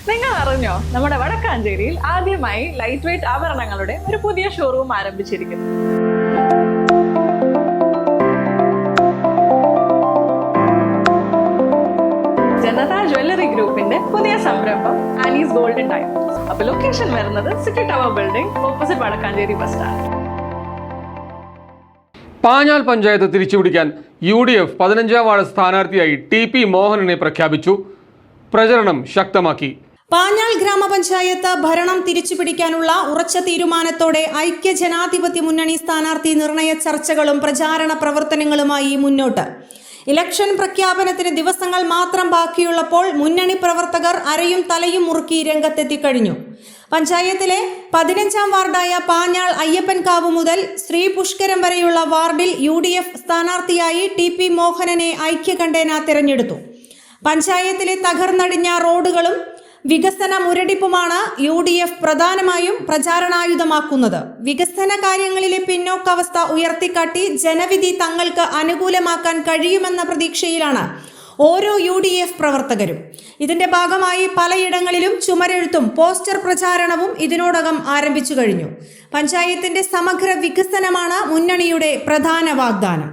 നിങ്ങൾ അറിഞ്ഞോ, നമ്മുടെ വടക്കാഞ്ചേരിയിൽ ആദ്യമായി ലൈറ്റ് വെയ്റ്റ് ആഭരണങ്ങളുടെ ഒരു പുതിയ ഷോറൂം ആരംഭിച്ചിരിക്കുന്നു. ജനത ജ്വല്ലറി ഗ്രൂപ്പിന്റെ പുതിയ സംരംഭം ആലീസ് ഗോൾഡൻ ഡയമണ്ട്സ്. അപ്പൊ ലൊക്കേഷൻ വരുന്നത് city tower building opposite Vadakkanchery bus stand. Panjal panchayat തിരിച്ചുപിടിക്കാൻ UDF 15-ാം വാർഡ് സ്ഥാനാർത്ഥിയായി TP മോഹനനെ പ്രഖ്യാപിച്ചു. പ്രചരണം ശക്തമാക്കി. പാഞ്ഞാൽ ഗ്രാമപഞ്ചായത്ത് ഭരണം തിരിച്ചുപിടിക്കാനുള്ള ഉറച്ച തീരുമാനത്തോടെ ഐക്യജനാധിപത്യ മുന്നണി സ്ഥാനാർത്ഥി നിർണയ ചർച്ചകളും പ്രചാരണ പ്രവർത്തനങ്ങളുമായി മുന്നോട്ട്. ഇലക്ഷൻ പ്രഖ്യാപനത്തിന് ദിവസങ്ങൾ മാത്രം ബാക്കിയുള്ളപ്പോൾ മുന്നണി പ്രവർത്തകർ അരയും തലയും മുറുക്കി രംഗത്തെത്തിക്കഴിഞ്ഞു. പഞ്ചായത്തിലെ 15-ാം വാർഡായ പാഞ്ഞാൾ അയ്യപ്പൻകാവ് മുതൽ ശ്രീ പുഷ്കരം വരെയുള്ള വാർഡിൽ UDF സ്ഥാനാർത്ഥിയായി TP മോഹനനെ ഐക്യകണ്ഠേന തിരഞ്ഞെടുത്തു. പഞ്ചായത്തിലെ തകർന്നടിഞ്ഞ റോഡുകളും വികസന മുരടിപ്പുമാണ് UDF പ്രധാനമായും പ്രചാരണായുധമാക്കുന്നത്. വികസന കാര്യങ്ങളിലെ പിന്നോക്കാവസ്ഥ ഉയർത്തിക്കാട്ടി ജനവിധി തങ്ങൾക്ക് അനുകൂലമാക്കാൻ കഴിയുമെന്ന പ്രതീക്ഷയിലാണ് ഓരോ UDF പ്രവർത്തകരും. ഇതിന്റെ ഭാഗമായി പലയിടങ്ങളിലും ചുമരെഴുത്തും പോസ്റ്റർ പ്രചാരണവും ഇതിനോടകം ആരംഭിച്ചു കഴിഞ്ഞു. പഞ്ചായത്തിന്റെ സമഗ്ര വികസനമാണ് മുന്നണിയുടെ പ്രധാന വാഗ്ദാനം.